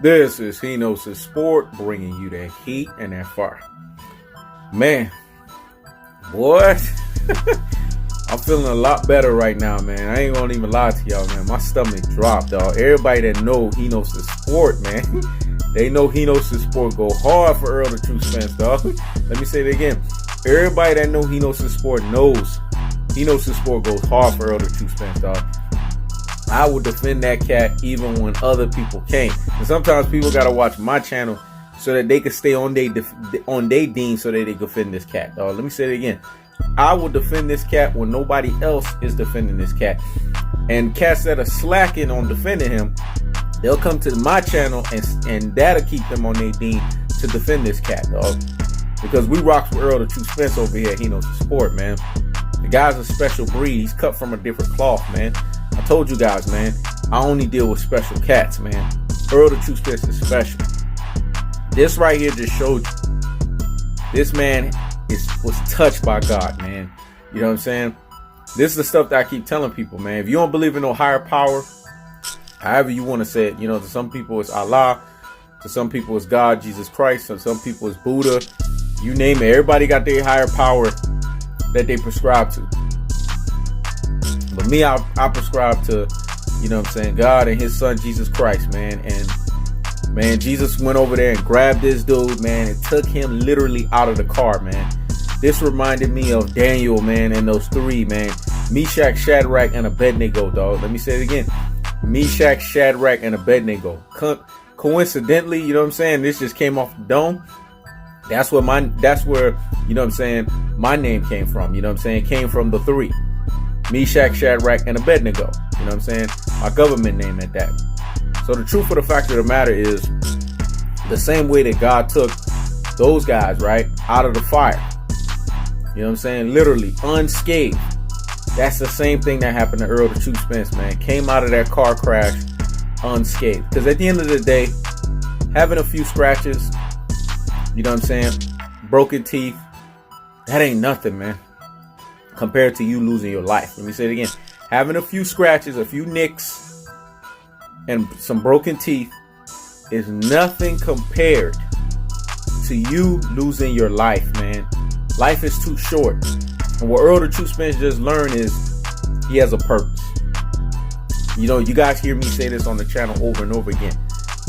This is He Knows His Sport, bringing you that heat and that fire. Man, boy, I'm feeling a lot better right now, man. I ain't gonna even lie to y'all, man. My stomach dropped, dog. Everybody that know He Knows His Sport, man, they know He Knows His Sport go hard for Errol the True Spence, dog. Let me say it again. Everybody that know He Knows His Sport knows He Knows His Sport goes hard for Errol the True Spence, dog. I will defend that cat even when other people can't. And sometimes people gotta watch my channel so that they can stay on they dean so that they can defend this cat. Let me say it again. I will defend this cat when nobody else is defending this cat. And cats that are slacking on defending him, they'll come to my channel and that'll keep them on their dean to defend this cat, dog. Because we rock with Errol the True Spence over here. He knows the sport, man. The guy's a special breed. He's cut from a different cloth, man. I told you guys, man, I only deal with special cats, man. Errol the True Spence is special. This right here just showed you. This man was touched by God, man. You know what I'm saying? This is the stuff that I keep telling people, man. If you don't believe in no higher power, however you want to say it, you know, to some people it's Allah, to some people it's God, Jesus Christ, to some people it's Buddha. You name it. Everybody got their higher power that they prescribe to. But me, I prescribe to, you know what I'm saying, God and his son, Jesus Christ, man. And, man, Jesus went over there and grabbed this dude, man, and took him literally out of the car, man. This reminded me of Daniel, man, and those three, man. Meshach, Shadrach, and Abednego, dog. Let me say it again. Meshach, Shadrach, and Abednego. Coincidentally, you know what I'm saying, this just came off the dome. That's where, you know what I'm saying, my name came from. You know what I'm saying? It came from the three. Meshach, Shadrach, and Abednego. You know what I'm saying? My government name at that. So the truth of the fact of the matter is, the same way that God took those guys, right, out of the fire. You know what I'm saying? Literally unscathed. That's the same thing that happened to Errol the True Spence, man. Came out of that car crash unscathed. Because at the end of the day, having a few scratches, you know what I'm saying, broken teeth, that ain't nothing, man, compared to you losing your life. Let me say it again. Having a few scratches, a few nicks, and some broken teeth is nothing compared to you losing your life, man. Life is too short. And what Errol the True Spence just learned is he has a purpose. You know, you guys hear me say this on the channel over and over again.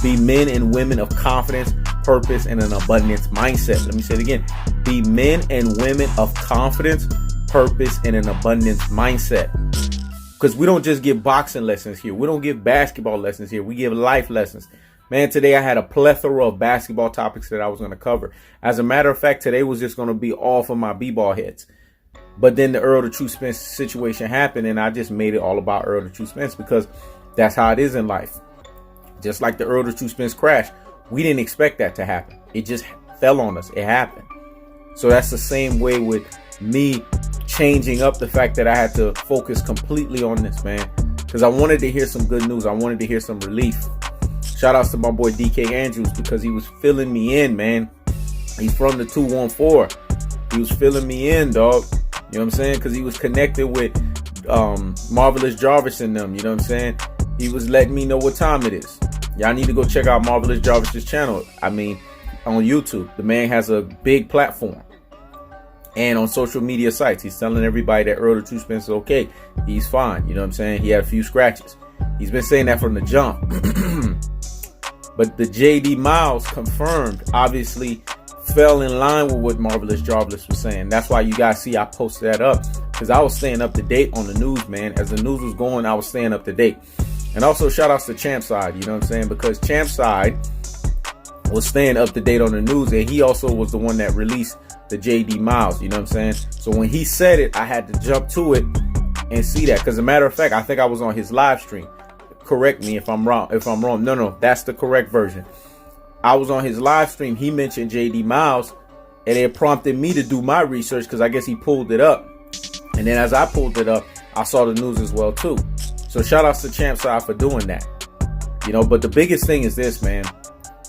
Be men and women of confidence, purpose, and an abundance mindset. Let me say it again. Be men and women of confidence, purpose, and an abundance mindset. Because we don't just give boxing lessons here. We don't give basketball lessons here. We give life lessons. Man, today I had a plethora of basketball topics that I was going to cover. As a matter of fact, today was just going to be all for my b-ball heads. But then the Errol the True Spence situation happened, and I just made it all about Errol the True Spence because that's how it is in life. Just like the Errol the True Spence crash, we didn't expect that to happen. It just fell on us. It happened. So that's the same way with me changing up the fact that I had to focus completely on this, man, because I wanted to hear some good news. I wanted to hear some relief. Shout outs to my boy DK Andrews because he was filling me in, man. He's from the 214. He was filling me in, dog. You know what I'm saying? Because he was connected with Marvelous Jarvis and them. You know what I'm saying? He was letting me know what time it is. Y'all need to go check out Marvelous Jarvis's channel. I mean, on YouTube. The man has a big platform. And on social media sites, he's telling everybody that Errol the True Spence is okay. He's fine. You know what I'm saying? He had a few scratches. He's been saying that from the jump. But the JD Miles confirmed, obviously, fell in line with what Marvelous Jarvis was saying. That's why you guys see I posted that up. Because I was staying up to date on the news, man. As the news was going, I was staying up to date. And also shout outs to Champside, you know what I'm saying? Because Champside was staying up to date on the news. And he also was the one that released the JD Miles, you know what I'm saying? So when he said it, I had to jump to it and see that. Because as a matter of fact, I think I was on his live stream. Correct me if I'm wrong. No, that's the correct version. I was on his live stream. He mentioned JD Miles, and it prompted me to do my research because I guess he pulled it up. And then as I pulled it up, I saw the news as well too. So shout outs to Champside for doing that. You know, but the biggest thing is this, man.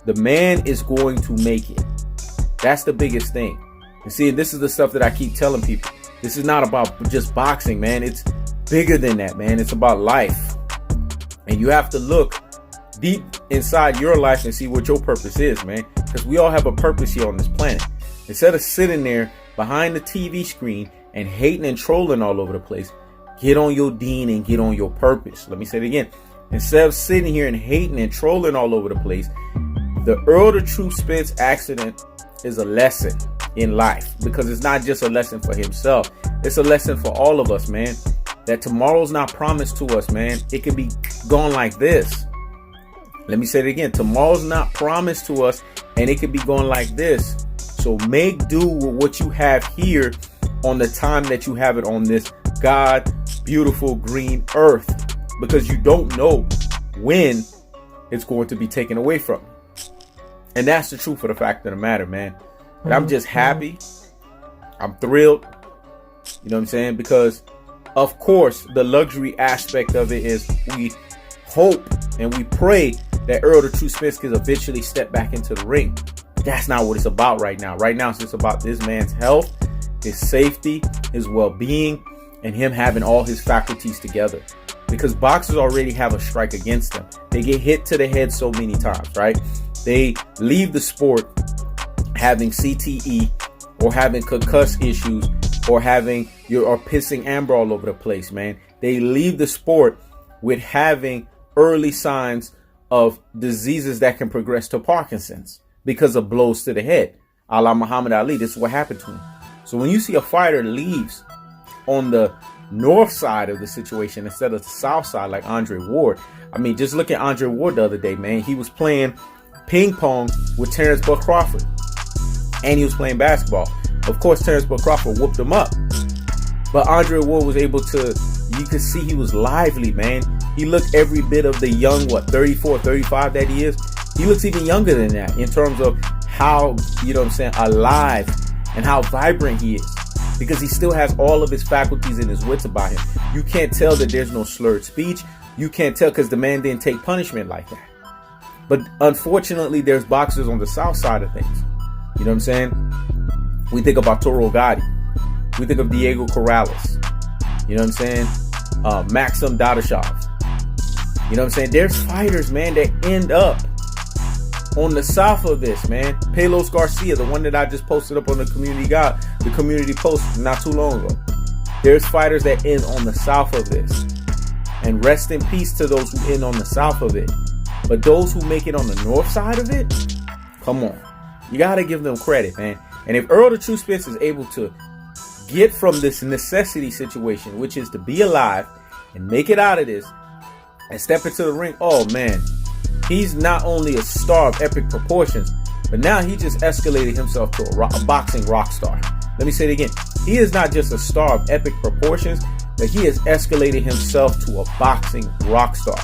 The man is going to make it. That's the biggest thing. And see, this is the stuff that I keep telling people. This is not about just boxing, man. It's bigger than that, man. It's about life. And you have to look deep inside your life and see what your purpose is, man. Because we all have a purpose here on this planet. Instead of sitting there behind the TV screen and hating and trolling all over the place, get on your dean and get on your purpose. Let me say it again. Instead of sitting here and hating and trolling all over the place, the Errol the Truth Spence accident is a lesson in life, because it's not just a lesson for himself. It's a lesson for all of us, man. That tomorrow's not promised to us, man. It can be gone like this. Let me say it again. Tomorrow's not promised to us, and it could be going like this. So make do with what you have here on the time that you have it on this God beautiful green earth, because you don't know when it's going to be taken away from you. And that's the truth of the fact of the matter, man. And I'm just happy. I'm thrilled. You know what I'm saying? Because of course, the luxury aspect of it is we hope and we pray that Errol the Truth Spence can eventually step back into the ring. That's not what it's about right now. Right now, it's just about this man's health, his safety, his well-being, and him having all his faculties together. Because boxers already have a strike against them. They get hit to the head so many times, right? They leave the sport having CTE or having concuss issues or having or pissing amber all over the place, man. They leave the sport with having early signs of diseases that can progress to Parkinson's because of blows to the head, a la Muhammad Ali. This is what happened to him. So when you see a fighter leaves on the north side of the situation instead of the south side, like Andre Ward. I mean, just look at Andre Ward the other day, man. He was playing ping pong with Terrence Buck Crawford, and he was playing basketball. Of course, Terrence Buck Crawford whooped him up, but Andre Ward was able to, you could see he was lively, man. He looked every bit of the young, 34, 35 that he is. He looks even younger than that in terms of how, you know what I'm saying, alive and how vibrant he is. Because he still has all of his faculties and his wits about him. You can't tell that there's no slurred speech. You can't tell because the man didn't take punishment like that. But unfortunately, there's boxers on the south side of things. You know what I'm saying? We think of Arturo Gatti. We think of Diego Corrales. You know what I'm saying? Maxim Dadashov. You know what I'm saying? There's fighters, man, that end up on the south of this, man. Pelos Garcia, the one that I just posted up on the community post not too long ago. There's fighters that end on the south of this. And rest in peace to those who end on the south of it. But those who make it on the north side of it, come on. You got to give them credit, man. And if Errol the Truth Spence is able to get from this necessity situation, which is to be alive and make it out of this and step into the ring, oh, man. He's not only a star of epic proportions, but now he just escalated himself to a boxing rock star. Let me say it again. He is not just a star of epic proportions, but he has escalated himself to a boxing rock star.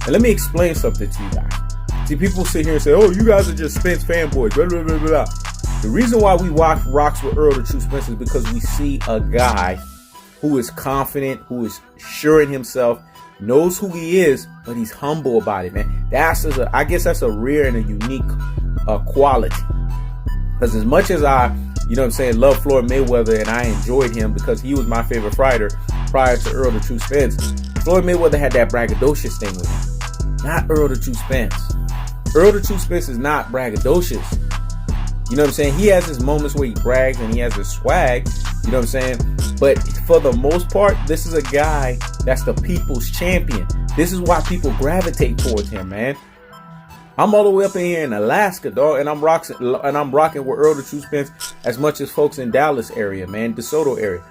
And let me explain something to you guys. See, people sit here and say, oh, you guys are just Spence fanboys, blah, blah, blah, blah. The reason why we watch Rocks with Errol the Truth Spence is because we see a guy who is confident, who is sure in himself, knows who he is, but he's humble about it, man. I guess that's a rare and a unique quality. Because as much as I, you know what I'm saying, love Floyd Mayweather and I enjoyed him because he was my favorite fighter prior to Errol the Truth Spence, Floyd Mayweather had that braggadocious thing with him. Not Errol the Truth Spence. Errol the Truth Spence is not braggadocious. You know what I'm saying? He has his moments where he brags and he has his swag. You know what I'm saying? But for the most part, this is a guy that's the people's champion. This is why people gravitate towards him, man. I'm all the way up in here in Alaska, dog, and I'm rocking with Errol the Truth Spence as much as folks in Dallas area, man, DeSoto area.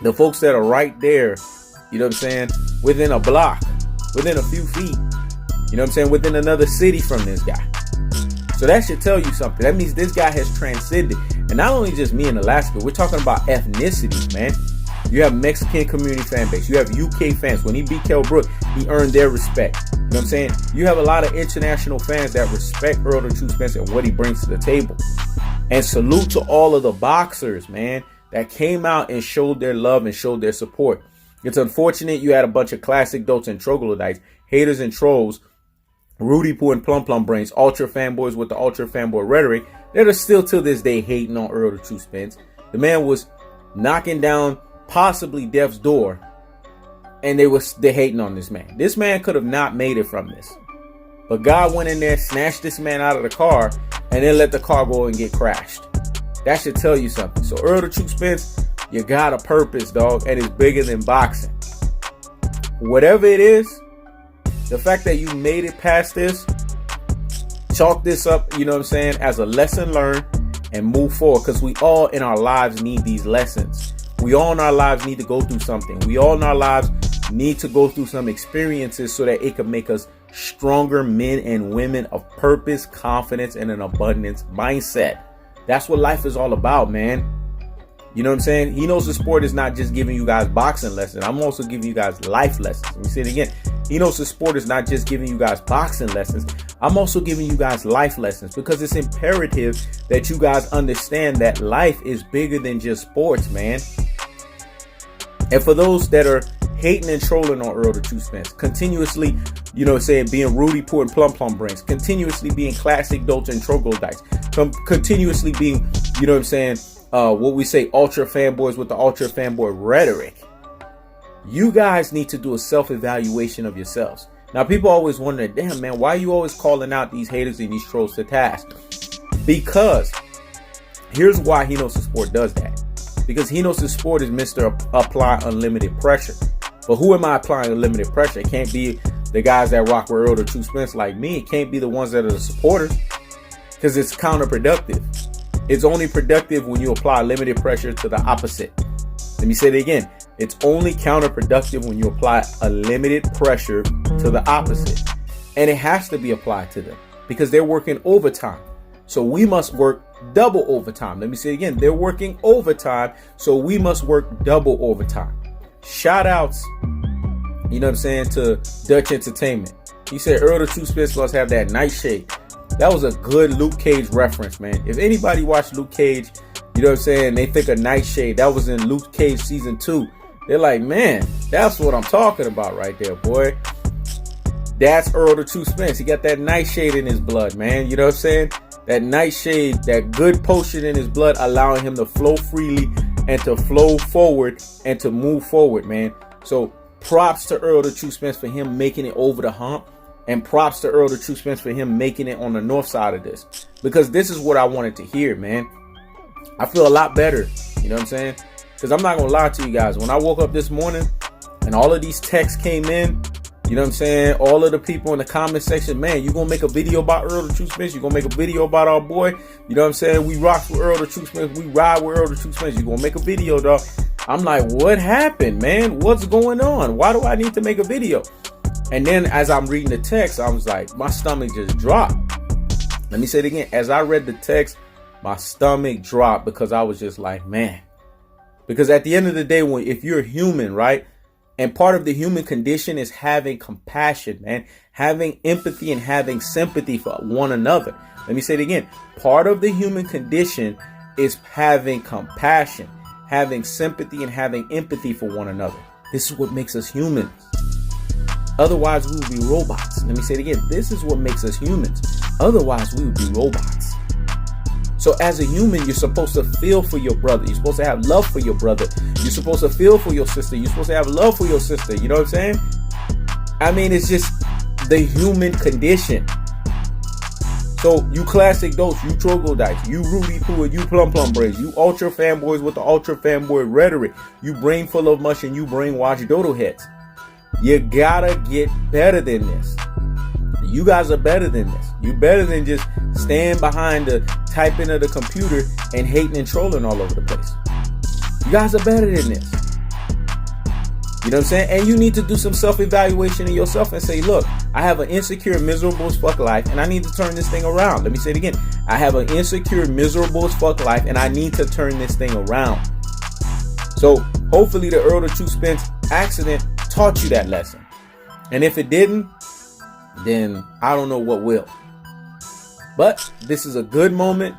The folks that are right there, you know what I'm saying, within a block, within a few feet, you know what I'm saying, within another city from this guy. So that should tell you something. That means this guy has transcended. And not only just me in Alaska, we're talking about ethnicities, man. You have Mexican community fan base. You have UK fans. When he beat Kell Brook, he earned their respect. You know what I'm saying? You have a lot of international fans that respect Errol the Truth Spence and what he brings to the table. And salute to all of the boxers, man, that came out and showed their love and showed their support. It's unfortunate you had a bunch of classic dotes and troglodytes, haters and trolls, Rudy Poo and Plum Plum Brains, ultra fanboys with the ultra fanboy rhetoric that are still to this day hating on Errol the Truth Spence. The man was knocking down possibly death's door, and they hating on this man. This man could have not made it from this. But God went in there, snatched this man out of the car, and then let the car go and get crashed. That should tell you something. So Errol the Truth Spence, you got a purpose, dog, and it's bigger than boxing. Whatever it is, the fact that you made it past this, chalk this up, you know what I'm saying, as a lesson learned and move forward, because we all in our lives need these lessons. We all in our lives need to go through something. We all in our lives need to go through some experiences so that it can make us stronger men and women of purpose, confidence, and an abundance mindset. That's what life is all about, man. You know what I'm saying? He Knows the Sport is not just giving you guys boxing lessons. I'm also giving you guys life lessons. Let me say it again. He Knows the Sport is not just giving you guys boxing lessons. I'm also giving you guys life lessons, because it's imperative that you guys understand that life is bigger than just sports, man. And for those that are hating and trolling on Errol the Truth Spence, continuously, you know, saying being Rudy Poo and Plum Brains, continuously being classic Dolce and Troglodytes, continuously being, you know what I'm saying, what we say, ultra fanboys with the ultra fanboy rhetoric. You guys need to do a self-evaluation of yourselves. Now, people always wonder, damn, man, why are you always calling out these haters and these trolls to task? Because here's why He Knows the Sport does that. Because He Knows the Sport is Mr. Apply Unlimited Pressure. But who am I applying unlimited pressure? It can't be the guys that rock with Errol the Truth Spence like me. It can't be the ones that are the supporters, because it's counterproductive. It's only productive when you apply limited pressure to the opposite. Let me say it again. It's only counterproductive when you apply a limited pressure to the opposite. And it has to be applied to them because they're working overtime. So we must work double overtime. Let me say it again. They're working overtime. So we must work double overtime. Shout outs, you know what I'm saying, to Dutch Entertainment. He said Errol the Truth Spence must have that Nightshade. That was a good Luke Cage reference, man. If anybody watched Luke Cage, you know what I'm saying, they think of Nightshade. That was in Luke Cage season 2. They're like, man, that's what I'm talking about right there, boy. That's Errol the Truth Spence. He got that Nightshade in his blood, man. You know what I'm saying? That Nightshade, that good potion in his blood, allowing him to flow freely and to flow forward and to move forward, man. So props to Errol the Truth Spence for him making it over the hump. And props to Errol the Truth Spence for him making it on the north side of this. Because this is what I wanted to hear, man. I feel a lot better. You know what I'm saying? Because I'm not going to lie to you guys. When I woke up this morning and all of these texts came in, you know what I'm saying? All of the people in the comment section, man, you going to make a video about Errol the Truth Spence? You going to make a video about our boy? You know what I'm saying? We rock with Errol the Truth Spence. We ride with Errol the Truth Spence. You going to make a video, dog? I'm like, what happened, man? What's going on? Why do I need to make a video? And then as I'm reading the text, I was like, my stomach just dropped. Let me say it again. As I read the text, my stomach dropped because I was just like, man. Because at the end of the day, if you're human, right? And part of the human condition is having compassion, man. Having empathy and having sympathy for one another. Let me say it again. Part of the human condition is having compassion, having sympathy and having empathy for one another. This is what makes us humans. Otherwise, we would be robots. Let me say it again. This is what makes us humans. Otherwise, we would be robots. So as a human, you're supposed to feel for your brother. You're supposed to have love for your brother. You're supposed to feel for your sister. You're supposed to have love for your sister. You know what I'm saying? I mean, it's just the human condition. So you classic Dolce, you troglodytes, you Rudy Poo, you Plum Brains, you ultra fanboys with the ultra fanboy rhetoric, you brain full of mush and you brainwashed dodo heads. You gotta get better than this. You guys are better than this. You're better than just staying behind the typing of the computer and hating and trolling all over the place. You guys are better than this. You know what I'm saying? And you need to do some self-evaluation of yourself and say, look, I have an insecure, miserable as fuck life and I need to turn this thing around. Let me say it again. I have an insecure, miserable as fuck life and I need to turn this thing around. So hopefully the Errol the Truth Spence accident taught you that lesson. And if it didn't, then I don't know what will. But this is a good moment.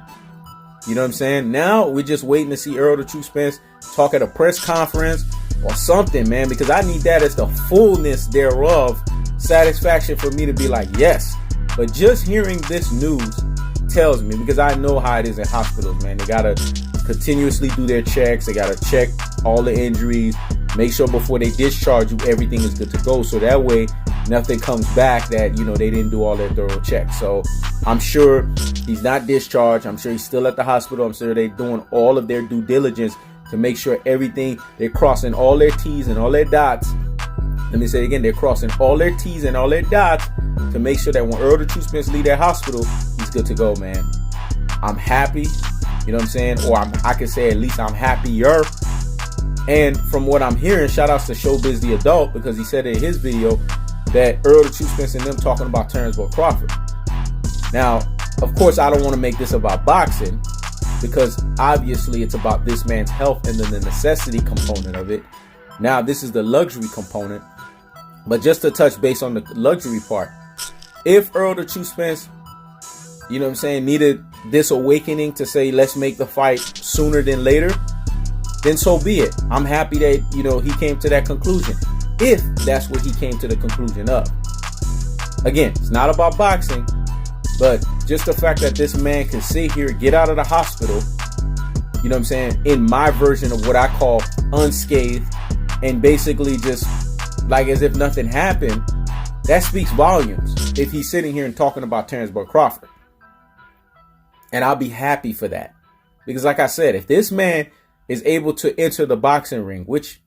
You know what I'm saying? Now we're just waiting to see Errol the Truth Spence talk at a press conference or something, man, because I need that as the fullness thereof satisfaction for me to be like, yes. But just hearing this news tells me, because I know how it is in hospitals, man. They got to continuously do their checks. They got to check all the injuries. Make sure before they discharge you, everything is good to go. So that way nothing comes back that, they didn't do all their thorough checks. So I'm sure he's not discharged. I'm sure he's still at the hospital. I'm sure they're doing all of their due diligence to make sure they're crossing all their T's and all their dots. Let me say it again. They're crossing all their T's and all their dots to make sure that when Errol the True Spence leave their hospital, he's good to go, man. I'm happy, you know what I'm saying? Or I can say at least I'm happier. And from what I'm hearing, shout outs to Showbiz the Adult, because he said in his video that Errol the True Spence and them talking about Terrence Bull Crawford. Now, of course, I don't want to make this about boxing, because obviously it's about this man's health and then the necessity component of it. Now, this is the luxury component. But just to touch base on the luxury part, if Errol the True Spence, you know what I'm saying, needed this awakening to say, let's make the fight sooner than later, then so be it. I'm happy that, he came to that conclusion, if that's what he came to the conclusion of. Again, it's not about boxing, but just the fact that this man can sit here, get out of the hospital, you know what I'm saying, in my version of what I call unscathed, and basically just like as if nothing happened, that speaks volumes if he's sitting here and talking about Terrence Bull Crawford. And I'll be happy for that. Because like I said, if this man is able to enter the boxing ring, which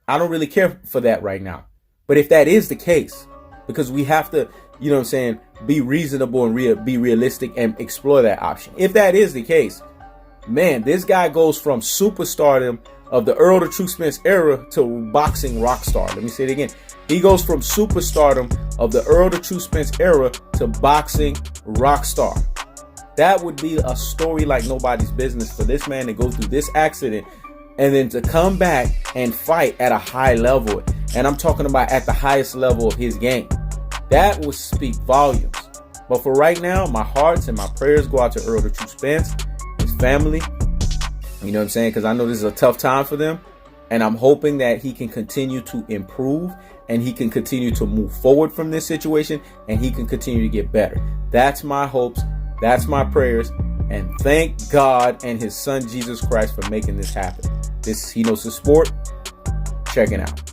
I don't really care for that right now, but if that is the case, because we have to, you know what I'm saying, be reasonable and be realistic and explore that option. If that is the case, man, this guy goes from superstardom of the Errol the True Spence era to boxing rock star. Let me say it again. He goes from superstardom of the Errol the True Spence era to boxing rock star. That would be a story like nobody's business for this man to go through this accident and then to come back and fight at a high level. And I'm talking about at the highest level of his game. That would speak volumes. But for right now, my hearts and my prayers go out to Errol the True Spence, his family. You know what I'm saying? Because I know this is a tough time for them. And I'm hoping that he can continue to improve and he can continue to move forward from this situation and he can continue to get better. That's my hopes. That's my prayers. And thank God and his son, Jesus Christ, for making this happen. This He Knows the Sport. Checking out.